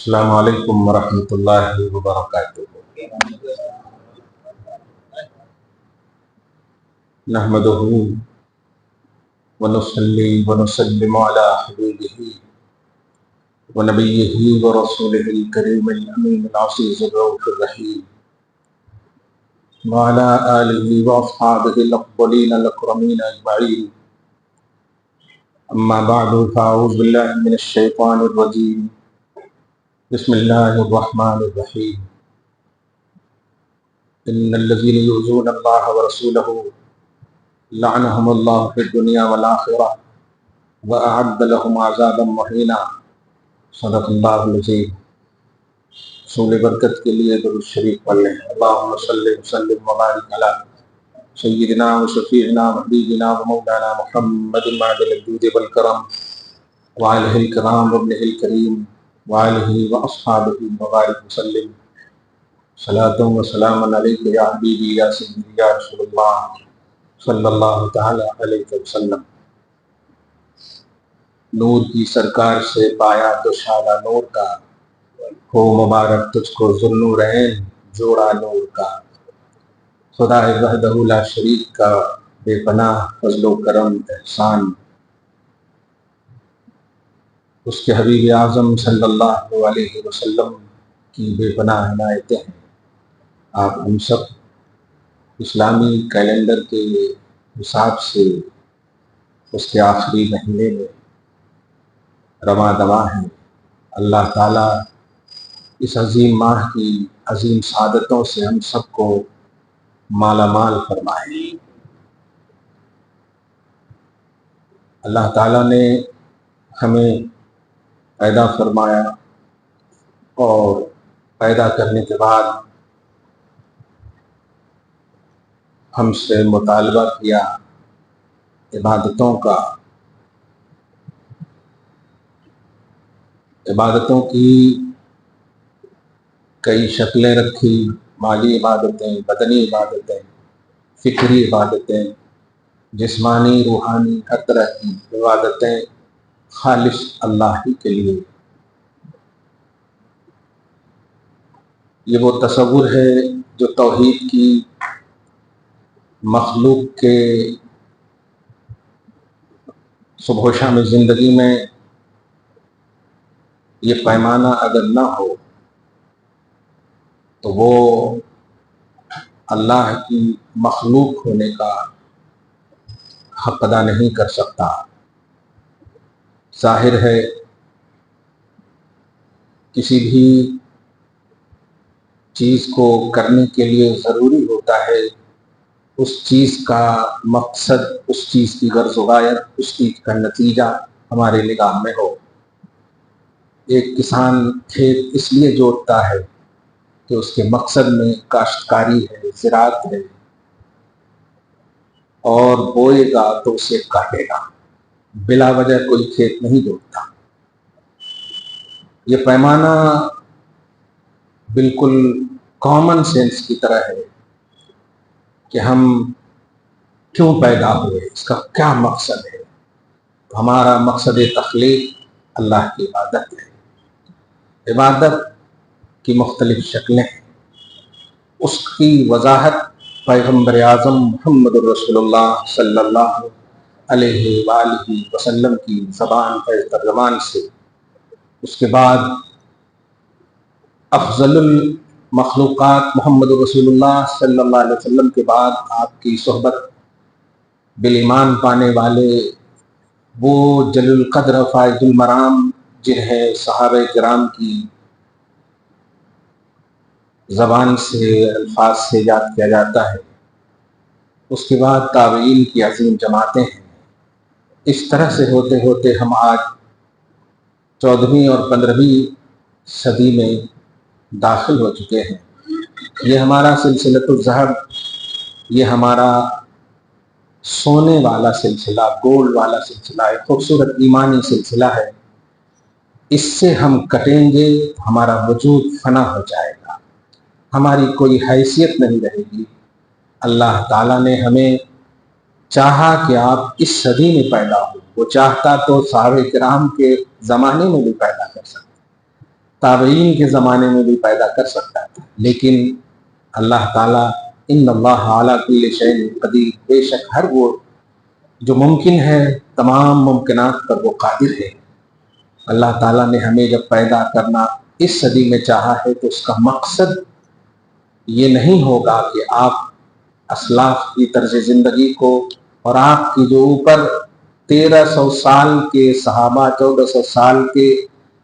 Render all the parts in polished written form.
السلام علیکم ورحمۃ اللہ وبرکاتہ۔ نحمدہ ونصلی ونسلم علی حبیبہ ونبیہ ورسولہ الکریم الامین العزیز الرؤوف الرحیم وعلی آلہ واصحابہ الافضلین الاکرمین اجمعین۔ اما بعد فاعوذ باللہ من الشیطان الرجیم، بسم اللہ الرحمن الرحیم۔ ان الذین یؤذون اللہ ورسولہ لعنہم اللہ فی الدنیا والآخرہ وأعد لهم عذابا مہینا۔ صدق اللہ العظیم۔ حصول برکت کے لیے درود شریف پڑھ لیں۔ اللہم صلی وسلم وبارک علی سیدنا و شفیعنا و حبیبنا و مولانا محمد معدن الجود والکرم وآلہ الکرام وابنہ الکریم وآلہ واصحابہ وبارک وسلم۔ صلاۃ و سلام علیک یا حبیبی یا سیدی یا رسول اللہ صلی اللہ تعالی علیہ وسلم۔ نور کی سرکار سے پایا تو شالہ نور کا، ہو مبارک تجھ کو ذوالنورین جوڑا نور کا۔ خدا وحدہ لا شریک کا بے پناہ فضل و کرم احسان، اس کے حبیب اعظم صلی اللہ علیہ وسلم کی بے پناہ عنایتیں ہیں۔ آپ ہم سب اسلامی کیلنڈر کے حساب سے اس کے آخری مہینے میں رواں دواں ہیں۔ اللہ تعالیٰ اس عظیم ماہ کی عظیم سعادتوں سے ہم سب کو مالا مال فرمائے۔ اللہ تعالیٰ نے ہمیں پیدا فرمایا اور پیدا کرنے کے بعد ہم سے مطالبہ کیا عبادتوں کا۔ عبادتوں کی کئی شکلیں رکھی، مالی عبادتیں، بدنی عبادتیں، فکری عبادتیں، جسمانی روحانی ہر طرح کی عبادتیں خالص اللہ ہی کے لیے۔ یہ وہ تصور ہے جو توحید کی مخلوق کے صبح و شام زندگی میں یہ پیمانہ اگر نہ ہو تو وہ اللہ کی مخلوق ہونے کا حق ادا نہیں کر سکتا۔ ظاہر ہے کسی بھی چیز کو کرنے کے لیے ضروری ہوتا ہے اس چیز کا مقصد، اس چیز کی غرض و غایت، اس چیز کا نتیجہ ہمارے نگاہ میں ہو۔ ایک کسان کھیت اس لیے جوتتا ہے کہ اس کے مقصد میں کاشتکاری ہے، زراعت ہے، اور بوئے گا تو اسے کاٹے گا، بلا وجہ کوئی کھیت نہیں جوتتا۔ یہ پیمانہ بالکل کامن سینس کی طرح ہے کہ ہم کیوں پیدا ہوئے، اس کا کیا مقصد ہے۔ ہمارا مقصد تخلیق اللہ کی عبادت ہے۔ عبادت کی مختلف شکلیں ہیں، اس کی وضاحت پیغمبر اعظم محمد الرسول اللہ صلی اللہ علیہ وآلہ وسلم کی زبان ترجمان سے، اس کے بعد افضل المخلوقات محمد رسول اللہ صلی اللہ علیہ وسلم کے بعد آپ کی صحبت بالایمان پانے والے وہ جل القدر فائز المرام جنہیں صحابہ کرام کی زبان سے الفاظ سے یاد کیا جاتا ہے، اس کے بعد تابعین کی عظیم جماعتیں ہیں۔ اس طرح سے ہوتے ہوتے ہم آج 14ویں اور 15ویں صدی میں داخل ہو چکے ہیں۔ یہ ہمارا سلسلۃ الذہب، یہ ہمارا سونے والا سلسلہ، گولڈ والا سلسلہ، ایک خوبصورت ایمانی سلسلہ ہے۔ اس سے ہم کٹیں گے ہمارا وجود فنا ہو جائے گا، ہماری کوئی حیثیت نہیں رہے گی۔ اللہ تعالیٰ نے ہمیں چاہا کہ آپ اس صدی میں پیدا ہو، وہ چاہتا تو صحابہ کرام کے زمانے میں بھی پیدا کر سکتا، تابعین کے زمانے میں بھی پیدا کر سکتا تھا، لیکن اللہ تعالیٰ ان اللہ علی کل شیء قدیر، بے شک ہر وہ جو ممکن ہے تمام ممکنات پر وہ قادر ہے۔ اللہ تعالیٰ نے ہمیں جب پیدا کرنا اس صدی میں چاہا ہے تو اس کا مقصد یہ نہیں ہوگا کہ آپ اسلاف کی طرز زندگی کو اور آپ کی جو اوپر 1300 سال کے صحابہ، 1400 سال کے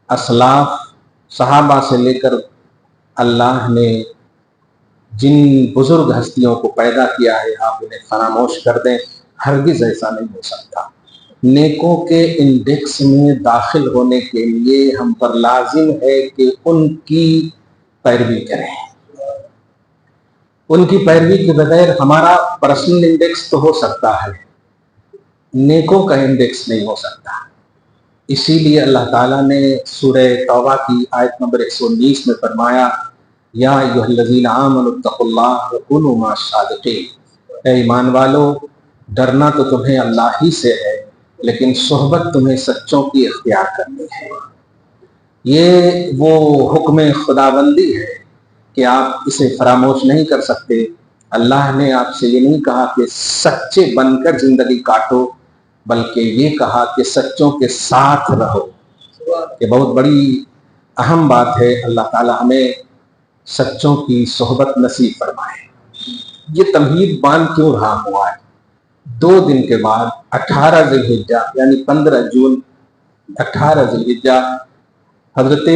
اسلاف صحابہ سے لے کر اللہ نے جن بزرگ ہستیوں کو پیدا کیا ہے آپ انہیں فراموش کر دیں، ہرگز ایسا نہیں ہو سکتا۔ نیکوں کے انڈیکس میں داخل ہونے کے لیے ہم پر لازم ہے کہ ان کی پیروی کریں۔ ان کی پیروی کے بغیر ہمارا پرسنل انڈیکس تو ہو سکتا ہے، نیکوں کا انڈیکس نہیں ہو سکتا۔ اسی لیے اللہ تعالیٰ نے سورہ توبہ کی آیت نمبر 119 میں فرمایا، یا ایھا الذین آمنوا اتقوا اللہ وکونوا مع الصادقین، اے ایمان والو ڈرنا تو تمہیں اللہ ہی سے ہے، لیکن صحبت تمہیں سچوں کی اختیار کرنی ہے۔ یہ وہ حکم خداوندی ہے کہ آپ اسے فراموش نہیں کر سکتے۔ اللہ نے آپ سے یہ نہیں کہا کہ سچے بن کر زندگی کاٹو، بلکہ یہ کہا کہ سچوں کے ساتھ رہو۔ یہ بہت بڑی اہم بات ہے۔ اللہ تعالی ہمیں سچوں کی صحبت نصیب فرمائے۔ یہ تمہید باندھ کیوں رہا ہوا ہے؟ 2 دن کے بعد 18 ذی الحجہ یعنی 15 جون 18 ذی الحجہ حضرت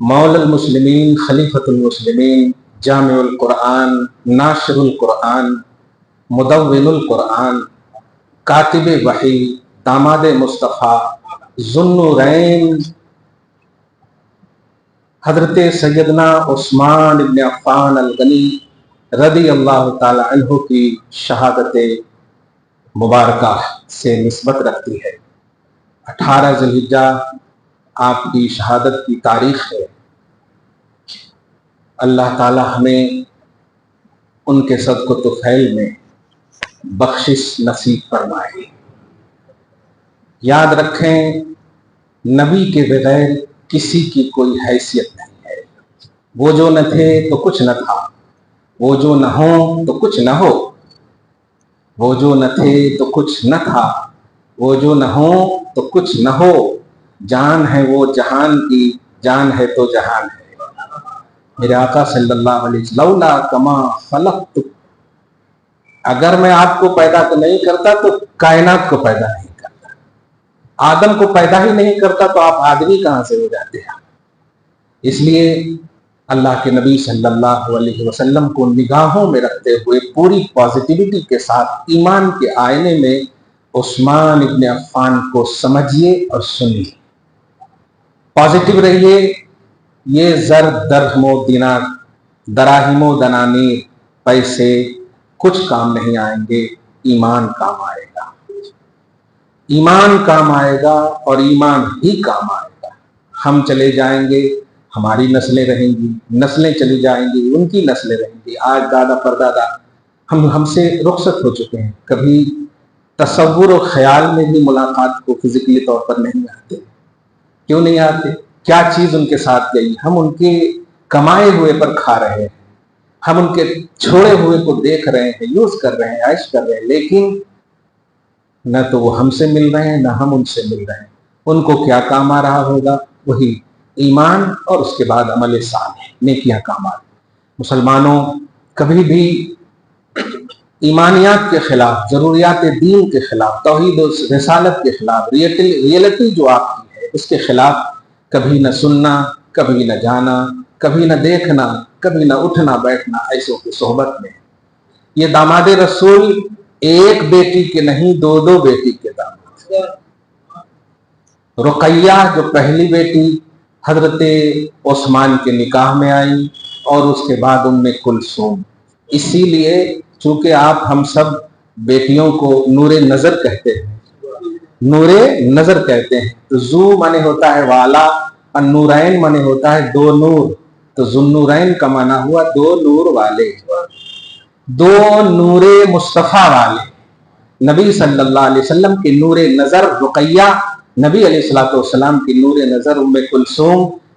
مولا المسلمین، خلیفۃ المسلمین، جامع القرآن، ناشر القرآن، مدون القرآن، کاتب وحی، داماد مصطفیٰ، ذو النورین حضرت سیدنا عثمان بن عفان الغنی رضی اللہ تعالی عنہ کی شہادت مبارکہ سے نسبت رکھتی ہے۔ 18 ذی الحجہ آپ کی شہادت کی تاریخ ہے۔ اللہ تعالی ہمیں ان کے صدق و طفیل میں بخشش نصیب فرمائے۔ یاد رکھیں، نبی کے بغیر کسی کی کوئی حیثیت نہیں ہے۔ وہ جو نہ تھے تو کچھ نہ تھا، وہ جو نہ ہوں تو کچھ نہ ہو، وہ جو نہ تھے تو کچھ نہ تھا، وہ جو نہ ہوں تو کچھ نہ ہو، جان ہے وہ جہان کی، جان ہے تو جہان ہے۔ میرے آقا صلی اللہ علیہ وسلم، لولا کما خلقت، اگر میں آپ کو پیدا تو نہیں کرتا تو کائنات کو پیدا نہیں کرتا، آدم کو پیدا ہی نہیں کرتا تو آپ آدمی کہاں سے ہو جاتے ہیں؟ اس لیے اللہ کے نبی صلی اللہ علیہ وسلم کو نگاہوں میں رکھتے ہوئے پوری پازیٹیوٹی کے ساتھ ایمان کے آئینے میں عثمان ابن عفان کو سمجھیے اور سنیے۔ پازیٹیو رہیے۔ یہ زر، درہم و دینار، دراہم و دنانیر، پیسے کچھ کام نہیں آئیں گے، ایمان کام آئے گا۔ ایمان کام آئے گا اور ایمان ہی کام آئے گا۔ ہم چلے جائیں گے، ہماری نسلیں رہیں گی، نسلیں چلی جائیں گی، ان کی نسلیں رہیں گی۔ آج دادا پردادا ہم سے رخصت ہو چکے ہیں، کبھی تصور و خیال میں بھی ملاقات کو فزیکلی طور پر نہیں آتے۔ کیوں نہیں آتے؟ کیا چیز ان کے ساتھ گئی؟ ہم ان کے کمائے ہوئے پر کھا رہے ہیں، ہم ان کے چھوڑے ہوئے کو دیکھ رہے ہیں، یوز کر رہے ہیں، عیش کر رہے ہیں، لیکن نہ تو وہ ہم سے مل رہے ہیں، نہ ہم ان سے مل رہے ہیں۔ ان کو کیا کام آ رہا ہوگا؟ وہی ایمان اور اس کے بعد عمل صالح، نیکیاں کام آ رہی۔ مسلمانوں، کبھی بھی ایمانیات کے خلاف، ضروریات دین کے خلاف، توحید و رسالت کے خلاف، ریئلٹی جو آپ کی ہے اس کے خلاف کبھی نہ سننا، کبھی نہ جانا، کبھی نہ دیکھنا، کبھی نہ اٹھنا بیٹھنا ایسوں کی صحبت میں۔ یہ داماد رسول ایک بیٹی کے نہیں، 2 بیٹی کے داماد۔ رقیہ جو پہلی بیٹی حضرت عثمان کے نکاح میں آئی، اور اس کے بعد ام کلثوم۔ اسی لیے چونکہ آپ ہم سب بیٹیوں کو نور نظر کہتے ہیں، نور نظر کہتے ہیں، تو ذو معنی ہوتا ہے والا، اور نورین معنی ہوتا ہے 2 نور، تو ذو النورین کا معنی ہوا 2 نور والے، 2 نور مصطفیٰ والے۔ نبی صلی اللہ علیہ وسلم کی نور نظر رقیہ، نبی علیہ الصلوۃ والسلام کی نور نظر ام کلثوم،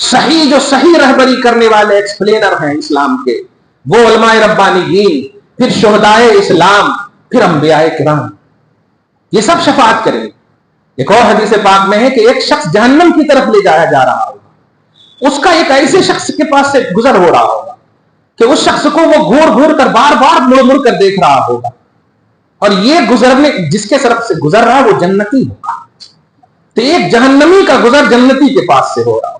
صحیح جو صحیح رہبری کرنے والے ایکسپلینر ہیں اسلام کے، وہ علماء ربانیین، پھر شہدائے اسلام، پھر انبیاء کرام، یہ سب شفاعت کریں گے۔ ایک اور حدیث پاک میں ہے کہ ایک شخص جہنم کی طرف لے جایا جا رہا ہوگا، اس کا ایک ایسے شخص کے پاس سے گزر ہو رہا ہوگا کہ اس شخص کو وہ گھور گھور کر بار بار مڑ مڑ کر دیکھ رہا ہوگا، اور یہ گزرنے جس کے طرف سے گزر رہا وہ جنتی ہوگا، تو ایک جہنمی کا گزر جنتی کے پاس سے ہو رہا ہوگا،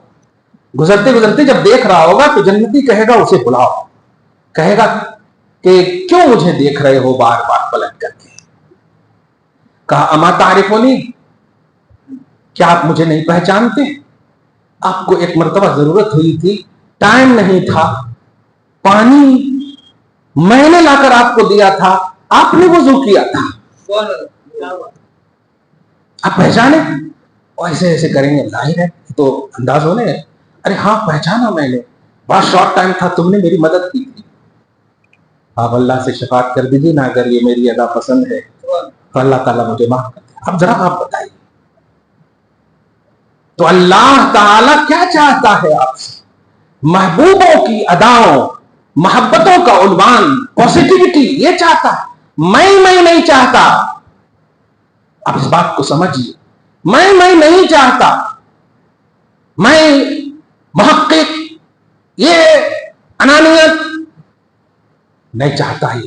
گزرتے گزرتے جب دیکھ رہا ہوگا تو جنتی کہے گا اسے بلاؤ، کہے گا کہ کیوں مجھے دیکھ رہے ہو بار بار پلٹ کر کے؟ کہا اما تعرفونی، کیا آپ مجھے نہیں پہچانتے؟ آپ کو ایک مرتبہ ضرورت ہوئی تھی، ٹائم نہیں تھا، پانی میں نے لا کر آپ کو دیا تھا، آپ نے وضو کیا تھا، آپ پہچانے؟ ایسے ایسے کریں گے، ظاہر ہے تو انداز ہونے، ارے ہاں پہچانا میں نے، بہت شارٹ ٹائم تھا، تم نے میری مدد کی تھی، آپ اللہ سے شفاعت کر دیجیے نا، اگر یہ میری ادا پسند ہے تو اللہ تعالیٰ مجھے معاف کر دے۔ اب ذرا آپ بتائیے، تو اللہ تعالیٰ کیا چاہتا ہے آپ سے؟ محبوبوں کی اداؤں، محبتوں کا عنوان، پوزیٹیوٹی، یہ چاہتا ہے، میں نہیں چاہتا۔ اب اس بات کو سمجھیے، میں نہیں چاہتا، میں محقق، یہ انانیت نہیں چاہتا ہی۔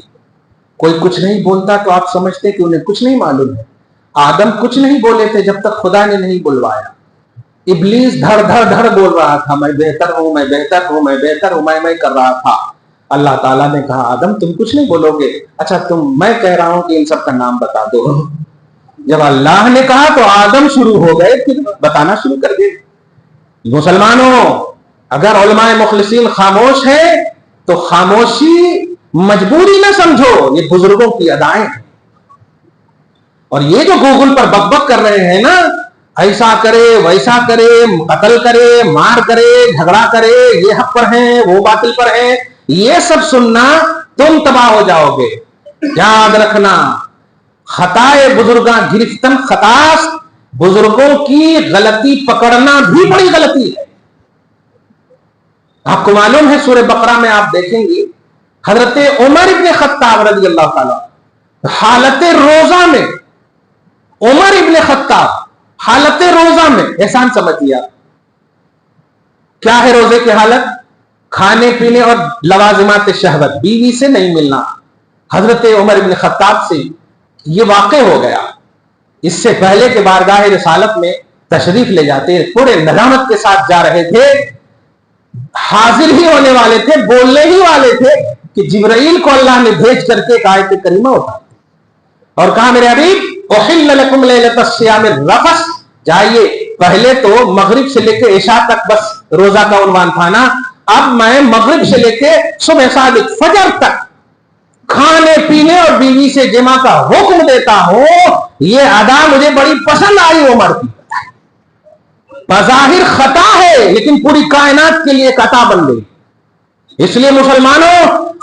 کوئی کچھ نہیں بولتا تو آپ سمجھتے کہ انہیں کچھ نہیں معلوم ہے۔ آدم کچھ نہیں بولے تھے جب تک خدا نے نہیں بلوایا۔ ابلیس دھڑ دھڑ دھڑ بول رہا تھا، میں بہتر ہوں، میں بہتر ہوں، میں بہتر ہوں، میں کر رہا تھا۔ اللہ تعالیٰ نے کہا آدم تم کچھ نہیں بولو گے، اچھا میں کہہ رہا ہوں کہ ان سب کا نام بتا دو۔ جب اللہ نے کہا تو آدم شروع ہو گئے، پھر بتانا شروع کر دے۔ مسلمانوں، اگر علماء مخلصین خاموش ہیں تو خاموشی مجبوری نہ سمجھو، یہ بزرگوں کی ادائیں ہیں۔ اور یہ جو گوگل پر بک بک کر رہے ہیں نا، ایسا کرے ویسا کرے، قتل کرے، مار کرے، جھگڑا کرے، یہ حق پر ہیں وہ باطل پر ہیں، یہ سب سننا تم تباہ ہو جاؤ گے۔ یاد رکھنا، خطائے بزرگاں گرفتن خطاست، بزرگوں کی غلطی پکڑنا بھی بڑی غلطی ہے۔ آپ کو معلوم ہے سورہ بقرہ میں آپ دیکھیں گے حضرت عمر ابن خطاب رضی اللہ تعالی حالت روزہ میں، عمر ابن خطاب حالت روزہ میں، احسان سمجھیے آپ، کیا ہے روزے کی حالت؟ کھانے پینے اور لوازمات شہوت، بیوی سے نہیں ملنا۔ حضرت عمر ابن خطاب سے یہ واقع ہو گیا، اس سے پہلے کہ بارگاہ رسالت میں تشریف لے جاتے، پورے ندامت کے ساتھ جا رہے تھے، حاضر ہی ہونے والے تھے، بولنے ہی والے تھے کہ جبرائیل کو اللہ نے بھیج کر کے ایک آیت کریمہ اٹھا اور کہا میرے حبیب احل لکم لیلۃ الصیام الرفث، جائیے، پہلے تو مغرب سے لے کے عشاء تک بس روزہ کا عنوان تھا نا، اب میں مغرب سے لے کے صبح صادق فجر تک کھانے پینے اور بیوی سے جمع کا حکم دیتا ہوں۔ یہ ادا مجھے بڑی پسند آئی عمر کی، بظاہر خطا ہے لیکن پوری کائنات کے لیے ایک عطا بن گئی۔ اس لیے مسلمانوں،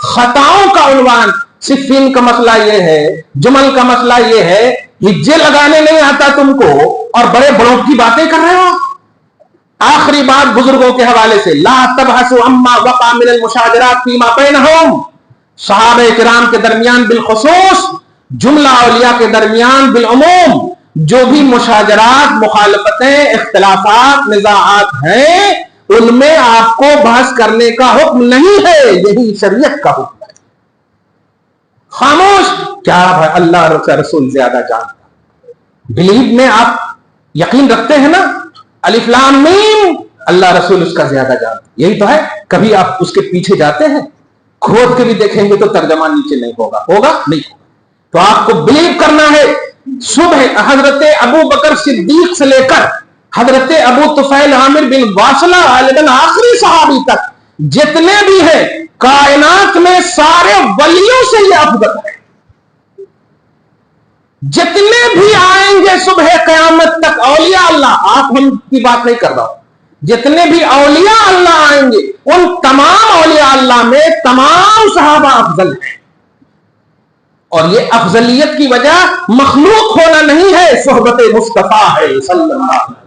خطاؤں کا عنوان صفین کا مسئلہ یہ ہے، جمل کا مسئلہ یہ ہے، ہجے لگانے نہیں آتا تم کو اور بڑے بڑوں کی باتیں کر رہے ہو۔ آخری بات بزرگوں کے حوالے سے، لا تبحثوا عما وقع من المشاجرات فيما بينهم، صحابہ کرام کے درمیان بالخصوص، جملہ اولیاء کے درمیان بالعموم جو بھی مشاجرات، مخالفتیں، اختلافات، نزاعات ہیں، ان میں آپ کو بحث کرنے کا حکم نہیں ہے، یہی شریعت کا حکم ہے۔ خاموش، کیا اللہ رسول زیادہ جانتا؟ بلیو میں آپ یقین رکھتے ہیں نا، الف لام میم، اللہ رسول اس کا زیادہ جانتا، یہی تو ہے۔ کبھی آپ اس کے پیچھے جاتے ہیں، کھود کے بھی دیکھیں گے تو ترجمہ نیچے نہیں ہوگا نہیں ہوگا، تو آپ کو بلیو کرنا ہے۔ صبح حضرت ابو بکر صدیق سے لے کر حضرت ابو طفیل عامر بن واصلہ غالباً آخری صحابی تک جتنے بھی ہیں کائنات میں، سارے ولیوں سے یہ افضل ہے۔ جتنے بھی آئیں گے صبح قیامت تک اولیاء اللہ، آپ ہم کی بات نہیں کر رہا ہوں، جتنے بھی اولیاء اللہ آئیں گے ان تمام اولیاء اللہ میں تمام صحابہ افضل ہیں، اور یہ افضلیت کی وجہ مخلوق ہونا نہیں ہے، صحبت مصطفیٰ ہے صلی اللہ علیہ وسلم۔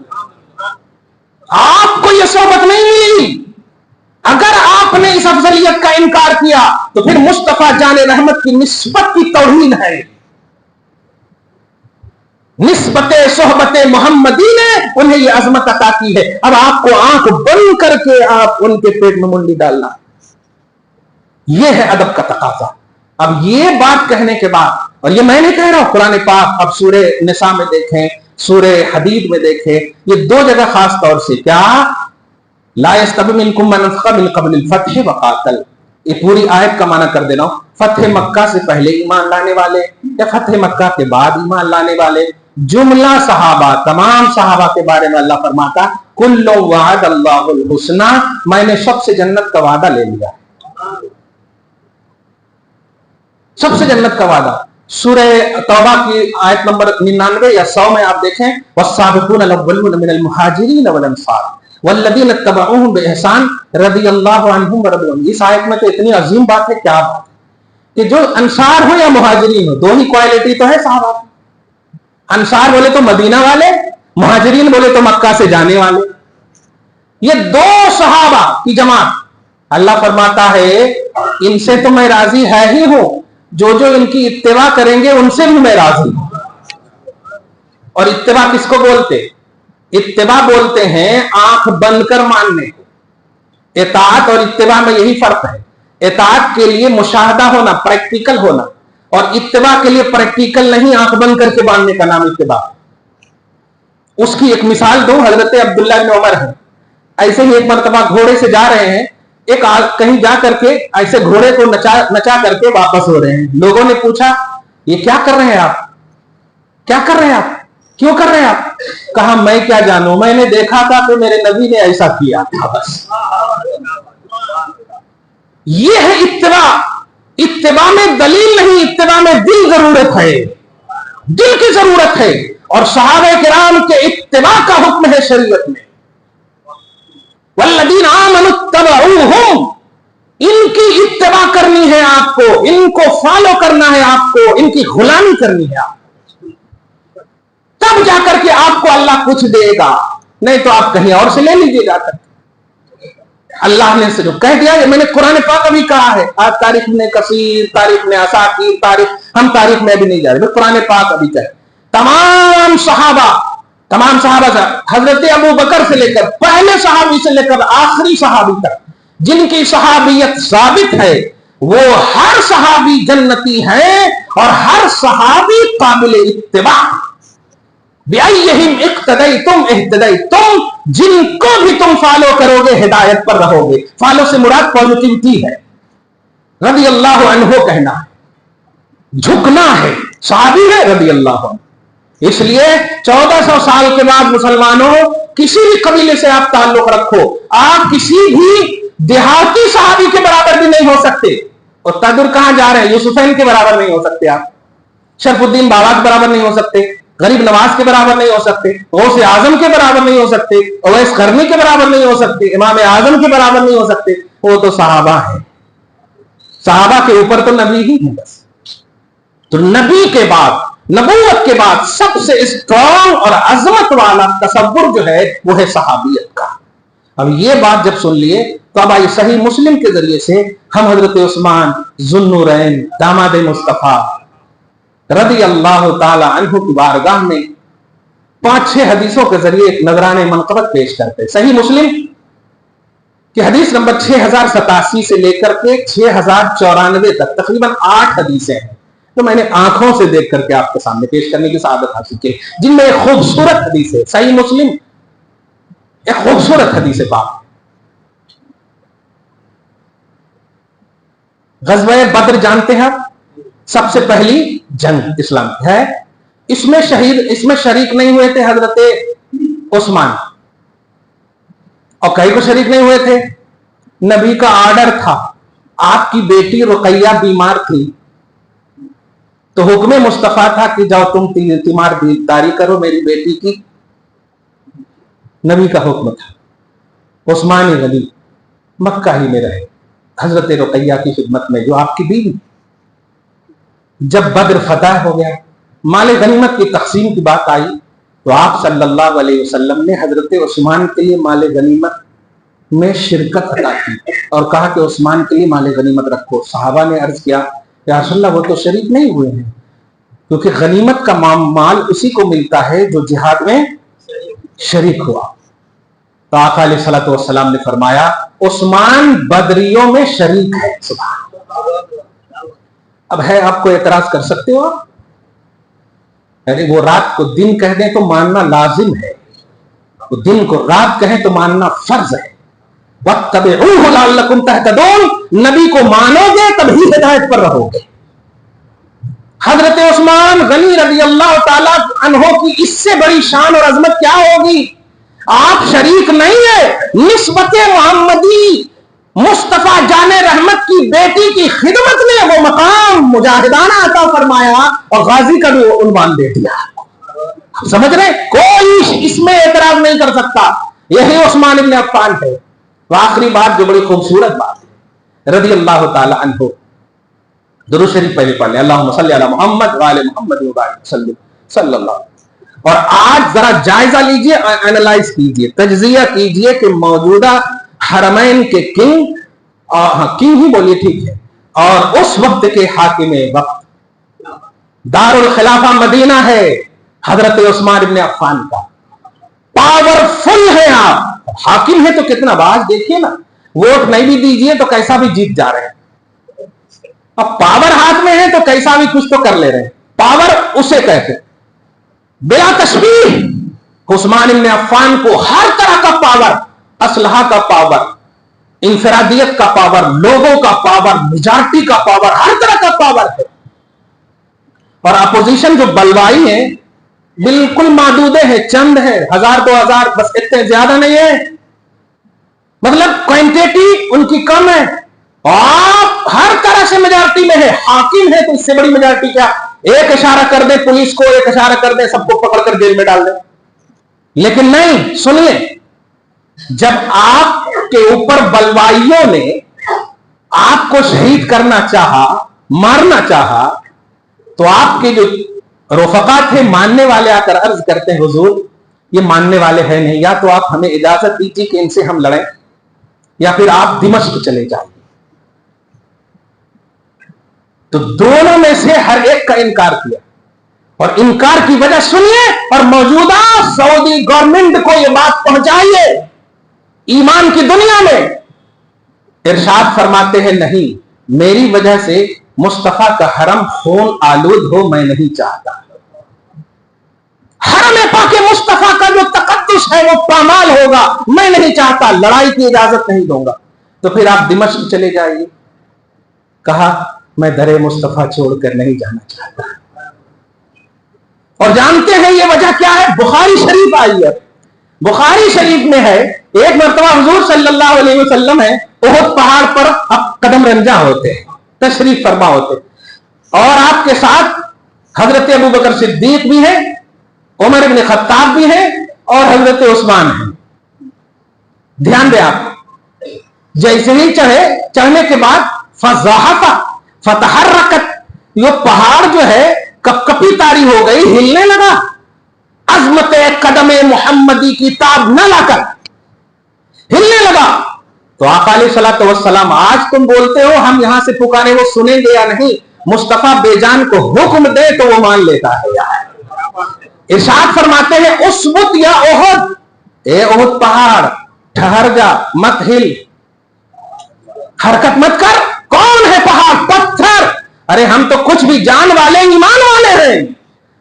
آپ کو یہ صحبت نہیں ملی. اگر آپ نے اس افضلیت کا انکار کیا تو پھر مصطفیٰ جان رحمت کی نسبت کی توہین ہے. نسبت صحبت محمدی نے انہیں یہ عظمت عطا کی ہے. اب آپ کو آنکھ بند کر کے آپ ان کے پیٹ میں منڈی ڈالنا، یہ ہے ادب کا تقاضا. اب یہ بات کہنے کے بعد، اور یہ میں نہیں کہہ رہا ہوں، قرآن پاک اب سورہ نساء میں دیکھیں، سورہ حدید میں دیکھیں، یہ دو جگہ خاص طور سے کیا لا یستوی منکم من انفق من قبل الفتح وقاتل، یہ پوری آیت کا معنی کر دے رہا ہوں. فتح مکہ سے پہلے ایمان لانے والے یا فتح مکہ کے بعد ایمان لانے والے، جملہ صحابہ، تمام صحابہ کے بارے میں اللہ فرماتا کل وعد اللہ الحسنى، میں نے سب سے جنت کا وعدہ لے لیا، سب سے جنت کا وعدہ. سورہ توبہ کی آیت نمبر 99 یا 100 میں آپ دیکھیں والسابقون الاولون من المہاجرین والانصار والذین اتبعوہم باحسان رضی اللہ عنہم ورضوا عنہم. اس آیت میں تو اتنی عظیم بات ہے، کیا بات کہ جو انصار ہو یا مہاجرین ہو، دو ہی کوالٹی تو ہے صحابہ. انصار بولے تو مدینہ والے، مہاجرین بولے تو مکہ سے جانے والے. یہ دو صحابہ کی جماعت، اللہ فرماتا ہے ان سے تو میں راضی ہے ہی ہوں، جو جو ان کی اتباع کریں گے ان سے بھی میں راضی ہوں. اور اتباع کس کو بولتے؟ اتباع بولتے ہیں آنکھ بند کر ماننے کو. اطاعت اور اتباع میں یہی فرق ہے. اطاعت کے لیے مشاہدہ ہونا، پریکٹیکل ہونا، اور اتباع کے لیے پریکٹیکل نہیں، آنکھ بند کر کے ماننے کا نام اتباع. اس کی ایک مثال دو، حضرت عبداللہ بن عمر ہے. ایسے ہی ایک مرتبہ گھوڑے سے جا رہے ہیں، ایک کہیں جا کر کے ایسے گھوڑے کو نچا کر کے واپس ہو رہے ہیں. لوگوں نے پوچھا یہ کیا کر رہے ہیں آپ، کیا کر رہے ہیں آپ، کیوں کر رہے ہیں آپ؟ کہا میں کیا جانوں، میں نے دیکھا تھا کہ میرے نبی نے ایسا کیا تھا بس. یہ ہے اتباع. اتباع میں دلیل نہیں، اتباع میں دل ضرورت ہے، دل کی ضرورت ہے. اور صحابہ کرام کے اتباع کا حکم ہے شریعت میں. والذین آمنوا اتبعوہم، ان کی اتباع کرنی ہے آپ کو، ان کو فالو کرنا ہے آپ کو، ان کی غلامی کرنی ہے آپ کو. تب جا کر کے آپ کو اللہ کچھ دے گا، نہیں تو آپ کہیں اور سے لے لیجیے جا کر. اللہ نے جو کہہ دیا، میں نے قرآن پاک ابھی کہا ہے. آج تاریخ میں کثیر، تاریخ میں اساطیر، ہم تاریخ میں ابھی نہیں جا رہے، قرآن پاک ابھی کہے تمام صحابہ حضرت ابو بکر سے لے کر پہلے صحابی سے لے کر آخری صحابی تک جن کی صحابیت ثابت ہے، وہ ہر صحابی جنتی ہے اور ہر صحابی قابل اتباع. بِأَيِّهِمْ اقْتَدَيْتُمْ اهْتَدَيْتُمْ، جن کو بھی تم فالو کرو گے ہدایت پر رہو گے. فالو سے مراد پازیٹیوٹی ہے، رضی اللہ عنہ کہنا ہے، جھکنا ہے. صحابی ہے رضی اللہ عنہ. اس لیے 1400 سال کے بعد مسلمانوں، کسی بھی قبیلے سے آپ تعلق رکھو، آپ کسی بھی دیہاتی صحابی کے برابر بھی نہیں ہو سکتے. اور تدر کہاں جا رہے ہیں؟ یوسفین کے برابر نہیں ہو سکتے آپ، شرف الدین بابا کے برابر نہیں ہو سکتے، غریب نواز کے برابر نہیں ہو سکتے، غوث اعظم کے برابر نہیں ہو سکتے، اویس قرنی کے برابر نہیں ہو سکتے، امام اعظم کے برابر نہیں ہو سکتے. وہ تو صحابہ ہیں. صحابہ کے اوپر تو نبی ہی ہے بس. تو نبی کے بعد، نبوت کے بعد سب سے اسٹرانگ اور عظمت والا تصور جو ہے وہ ہے صحابیت کا. اب یہ بات جب سن لیے تو اب آئیے صحیح مسلم کے ذریعے سے ہم حضرت عثمان ذو النورین داماد مصطفیٰ رضی اللہ تعالی عنہ کی بارگاہ میں 5-6 حدیثوں کے ذریعے ایک نذرانہ منقبت پیش کرتے. صحیح مسلم کی حدیث نمبر 6087 سے لے کر کے 6094 تک تقریباً 8 حدیثیں ہیں تو میں نے آنکھوں سے دیکھ کر کے آپ کے سامنے پیش کرنے کی سعادت حاصل کی، جن میں ایک خوبصورت حدیث ہے. صحیح مسلم ایک خوبصورت حدیث پاک. غزوہ بدر جانتے ہیں، سب سے پہلی جنگ اسلام کی ہے. اس میں شریک نہیں ہوئے تھے حضرت عثمان، اور کئی کو شریک نہیں ہوئے تھے. نبی کا آرڈر تھا، آپ کی بیٹی رقیہ بیمار تھی تو حکم مصطفیٰ تھا کہ جاؤ تم تیمارداری کرو میری بیٹی کی. نبی کا حکم تھا. عثمان غنی مکہ ہی میں رہے حضرت رقیہ کی خدمت میں، جو آپ کی بیوی. جب بدر فتح ہو گیا، مال غنیمت کی تقسیم کی بات آئی تو آپ صلی اللہ علیہ وسلم نے حضرت عثمان کے لیے مال غنیمت میں شرکت عطا کی اور کہا کہ عثمان کے لیے مال غنیمت رکھو. صحابہ نے عرض کیا یا رسول اللہ وہ تو شریک نہیں ہوئے ہیں، کیونکہ غنیمت کا مال اسی کو ملتا ہے جو جہاد میں شریک ہوا. تو آقا علیہ الصلوۃ والسلام نے فرمایا عثمان بدریوں میں شریک ہے. سبحان. اب ہے آپ کو اعتراض کر سکتے ہو، یعنی وہ رات کو دن کہہ دیں تو ماننا لازم ہے، وہ دن کو رات کہیں تو ماننا فرض ہے. وَاتَّبِعُوهُ لَعَلَّكُمْ تَهْتَدُونَ، نبی کو مانو گے تبھی ہدایت پر رہو گے. حضرت عثمان غنی رضی اللہ تعالیٰ عنہ کی اس سے بڑی شان اور عظمت کیا ہوگی؟ آپ شریک نہیں ہے، نسبت محمدی مصطفیٰ جان رحمت کی بیٹی کی خدمت میں وہ مقام مجاہدانہ عطا فرمایا اور غازی کا بھی عنوان دے دیا. سمجھ رہے؟ کوئی اس میں اعتراض نہیں کر سکتا. یہی عثمان ابن عفان ہے. آخری بات جو بڑی خوبصورت بات ہے، رضی اللہ تعالی عنہ. درود شریف پہلے پڑھ لیں، اللہم صلی علی محمد وعلی محمد وبارک وسلم صلی اللہ. اور آج ذرا جائزہ لیجئے، اینالائز کیجئے، تجزیہ کیجئے کہ موجودہ حرمین کے کنگ ہی بولیے ٹھیک ہے، اور اس وقت کے حاکم وقت دار الخلافہ مدینہ ہے حضرت عثمان ابن عفان کا. پاورفل ہے آپ، حاکم ہے تو کتنا باز دیکھیے نا، ووٹ نہیں بھی دیجئے تو کیسا بھی جیت جا رہے ہیں. اب پاور ہاتھ میں ہے تو کیسا بھی کچھ تو کر لے رہے ہیں. پاور اسے کہتے بلا تشبیہ عثمان ابن عفان کو ہر طرح کا پاور، اسلحہ کا پاور، انفرادیت کا پاور، لوگوں کا پاور، میجارٹی کا پاور، ہر طرح کا پاور ہے. اور اپوزیشن جو بلوائی ہے بالکل محدودے ہیں، چند ہے، 1000 2000 بس، اتنے زیادہ نہیں ہے. مطلب کوانٹیٹی ان کی کم ہے. آپ ہر طرح سے میجارٹی میں ہے، حاکم ہے تو اس سے بڑی میجارٹی کیا؟ ایک اشارہ کر دے پولیس کو، ایک اشارہ کر دے سب کو پکڑ کر جیل میں ڈال دے. لیکن نہیں، سنیے، جب آپ کے اوپر بلوائیوں نے آپ کو شہید کرنا چاہا، مارنا چاہا، تو آپ کے جو رفقا تھے ماننے والے آ کر عرض کرتے ہیں حضور یہ ماننے والے ہیں نہیں، یا تو آپ ہمیں اجازت دیجیے کہ ان سے ہم لڑیں، یا پھر آپ دمشق چلے جائیں. تو دونوں میں سے ہر ایک کا انکار کیا، اور انکار کی وجہ سنیے، اور موجودہ سعودی گورنمنٹ کو یہ بات پہنچائیے ایمان کی دنیا میں. ارشاد فرماتے ہیں نہیں، میری وجہ سے مصطفیٰ کا حرم خون آلود ہو میں نہیں چاہتا. حرم پاک مصطفیٰ کا جو تقدس ہے وہ پامال ہوگا، میں نہیں چاہتا، لڑائی کی اجازت نہیں دوں گا. تو پھر آپ دمشق چلے جائیے. کہا میں در مصطفیٰ چھوڑ کر نہیں جانا چاہتا. اور جانتے ہیں یہ وجہ کیا ہے؟ بخاری شریف آئی ہے. بخاری شریف میں ہے ایک مرتبہ حضور صلی اللہ علیہ وسلم ہے احد پہاڑ پر اب قدم رنجا ہوتے ہیں، تشریف فرما ہوتے، اور آپ کے ساتھ حضرت ابوبکر صدیق بھی ہے، عمر ابن خطاب بھی ہے، اور حضرت عثمان ہے. دھیان دیں آپ، جیسے ہی چڑھنے کے بعد فضاحت فتحرکت، یہ پہاڑ جو ہے کپ کپی تاری ہو گئی، ہلنے لگا. عظمت قدم محمدی کی تاب نہ لا کر ہلنے لگا. تو آقا علیہ الصلوۃ والسلام آج تم بولتے ہو ہم یہاں سے پکارے وہ سنیں گے یا نہیں؟ مصطفیٰ بے جان کو حکم دے تو وہ مان لیتا ہے. ارشاد فرماتے ہیں اسبت یا احد، اے احد پہاڑ ٹھہر جا، مت ہل، حرکت مت کر. کون ہے پہاڑ؟ پتھر. ارے ہم تو کچھ بھی جان والے ایمان والے ہیں،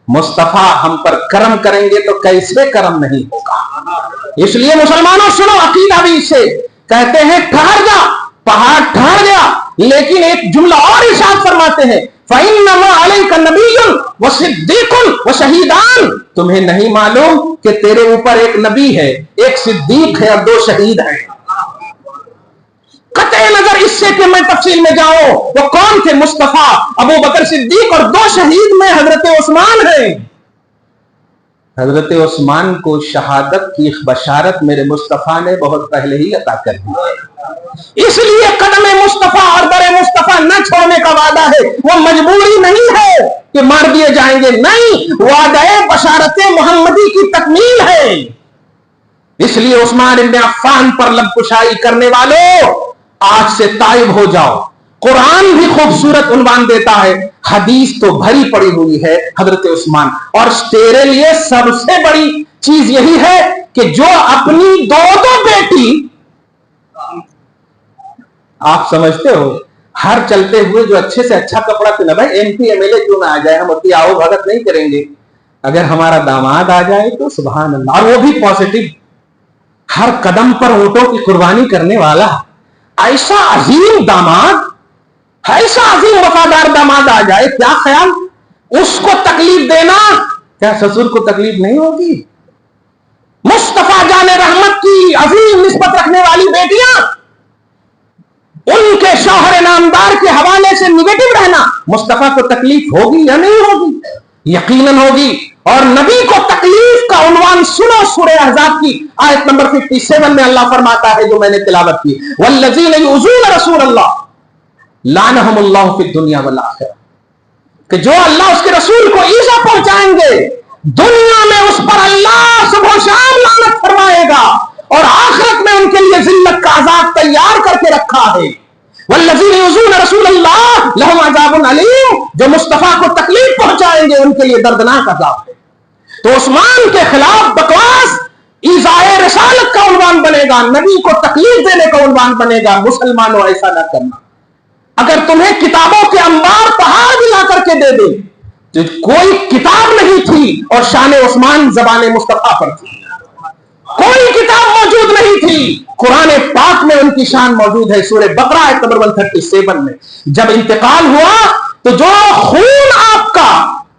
مصطفیٰ ہم پر کرم کریں گے تو کیسے کرم نہیں ہوگا. اس لیے مسلمانوں سنو، عقیدہ بھی اسے کہتے ہیں ٹھہر جا، پہاڑ ٹھہر گیا. لیکن ایک جملہ اور ارشاد فرماتے ہیں فَإِنَّمَا عَلَيْكَ نَبِيٌّ وَصِدِّيقٌ وَشَهِيدَانٌ، تمہیں نہیں معلوم کہ تیرے اوپر ایک نبی ہے، ایک صدیق ہے اور 2 شہید ہیں. قطع نظر اس سے کہ میں تفصیل میں جاؤں وہ کون تھے؟ مصطفیٰ، ابو بکر صدیق، اور 2 شہید میں حضرت عثمان ہیں. حضرت عثمان کو شہادت کی بشارت میرے مصطفیٰ نے بہت پہلے ہی عطا کر دی. اس لیے قدم مصطفیٰ اور در مصطفیٰ نہ چھوڑنے کا وعدہ ہے، وہ مجبوری نہیں ہے. کہ مار دیے جائیں گے، نہیں، وعدہ بشارت محمدی کی تکمیل ہے۔ اس لیے عثمان ابن عفان پر لب کشائی کرنے والوں آج سے تائب ہو جاؤ۔ قرآن بھی خوبصورت عنوان دیتا ہے، حدیث تو بھری پڑی ہوئی ہے حضرت عثمان، اور تیرے لیے سب سے بڑی چیز یہی ہے کہ جو اپنی دو بیٹی، آپ سمجھتے ہو ہر چلتے ہوئے جو اچھے سے اچھا کپڑا پہنا، بھائی M P M L A کیوں نہ آ جائے، ہم اپنی آؤ بھگت نہیں کریں گے، اگر ہمارا داماد آ جائے تو سبحان اللہ، اور وہ بھی پازیٹو، ہر قدم پر اونٹوں کی قربانی کرنے والا، ایسا عظیم داماد، ایسا عظیم وفادار داماد آ جائے، کیا خیال، اس کو تکلیف دینا، کیا سسر کو تکلیف نہیں ہوگی؟ مصطفیٰ جان رحمت کی عظیم نسبت رکھنے والی بیٹیاں، ان کے شوہر نامدار کے حوالے سے نگیٹو رہنا، مصطفیٰ کو تکلیف ہوگی یا نہیں ہوگی؟ یقیناً ہوگی۔ اور نبی کو تکلیف کا عنوان سنو، سورہ احزاب کی آیت نمبر 57 میں اللہ فرماتا ہے جو میں نے تلاوت کی، والذین یؤذون رسول اللہ لعنہم اللہ فی الدنیا والآخرہ، کہ جو اللہ اس کے رسول کو ایذا پہنچائیں گے دنیا میں اس پر اللہ صبح و شام لعنت فرمائے گا، اور آخرت میں ان کے لیے ذلت کا عذاب تیار کر کے رکھا ہے۔ والذین یؤذون رسول اللہ لہم عذاب علیم، جو مصطفیٰ کو تکلیف پہنچائیں گے ان کے لیے دردناک عذاب ہے۔ تو عثمان کے خلاف بکواس ایذائے رسالت کا عنوان بنے گا، نبی کو تکلیف دینے کا عنوان بنے گا۔ مسلمانوں ایسا نہ کرنا، اگر تمہیں کتابوں کے انبار پہاڑ بھی لا کر کے دے دے، تو کوئی کتاب نہیں تھی اور شان عثمان زبان مصطفیٰ پر تھی، کوئی کتاب موجود نہیں تھی، قرآن پاک میں ان کی شان موجود ہے۔ سورہ بقرہ آیت نمبر 137 میں جب انتقال ہوا تو جو خون آپ کا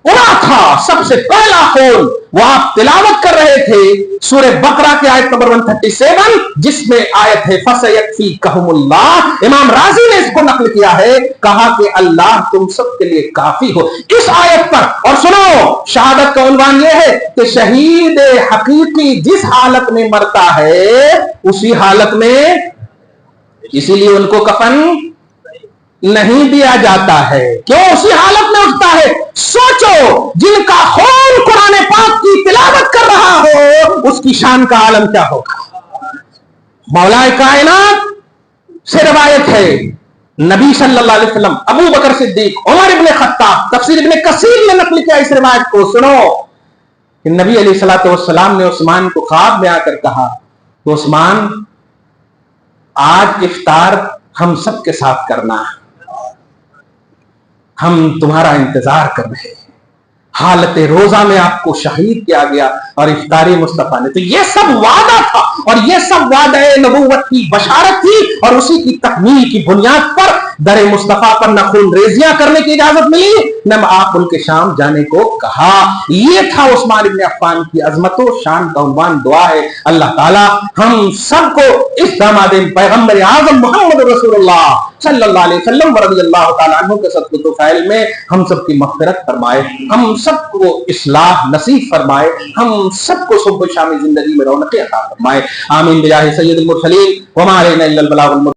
اڑا تھا، سب سے پہلا خون، وہ آپ تلاوت کر رہے تھے سورہ بقرہ کے آیت نمبر 137، جس میں آیت ہے فَسَيَكْفِيكَهُمُ اللَّهُ۔ امام رازی نے اس کو نقل کیا ہے، کہا کہ اللہ تم سب کے لیے کافی ہو۔ اس آیت پر، اور سنو، شہادت کا عنوان یہ ہے کہ شہید حقیقی جس حالت میں مرتا ہے اسی حالت میں، اسی لیے ان کو کفن نہیں دیا جاتا ہے، کیوں؟ اسی حالت میں اٹھتا ہے۔ سوچو، جن کا خون قرآن پاک کی تلاوت کر رہا ہو اس کی شان کا عالم کیا ہوگا؟ مولا کائنات سے روایت ہے، نبی صلی اللہ علیہ وسلم، ابو بکر صدیق، عمر ابن خطاب، تفسیر ابن کثیر نے نقل کیا اس روایت کو، سنو کہ نبی علیہ الصلوۃ والسلام نے عثمان کو خواب میں آ کر کہا کہ عثمان، آج افطار ہم سب کے ساتھ کرنا ہے، ہم تمہارا انتظار کر رہے ہیں۔ حالت روزہ میں آپ کو شہید کیا گیا اور افطاری مصطفیٰ نے، تو یہ سب وعدہ تھا، اور یہ سب وعدہ نبوت کی بشارت تھی، اور اسی کی تکمیل کی بنیاد پر در مصطفیٰ پر نہ خون ریزیاں کرنے کی اجازت ملی، نہ آپ ان کے شام جانے کو کہا۔ یہ تھا عثمان ابن عفان کی عظمت و شان کا عنوان۔ دعا ہے اللہ تعالی ہم سب کو اس داماد پیغمبر اعظم محمد رسول اللہ صلی اللہ علیہ وسلم رضی اللہ تعالیٰ عنہ کے صدقۃ توفیل میں ہم سب کی مغفرت فرمائے، ہم سب کو اصلاح نصیب فرمائے، ہم سب کو صبح و شام زندگی میں رونقیں عطا فرمائے، آمین بجاہ سید المرسلین وما علینا الا البلاغ المبین۔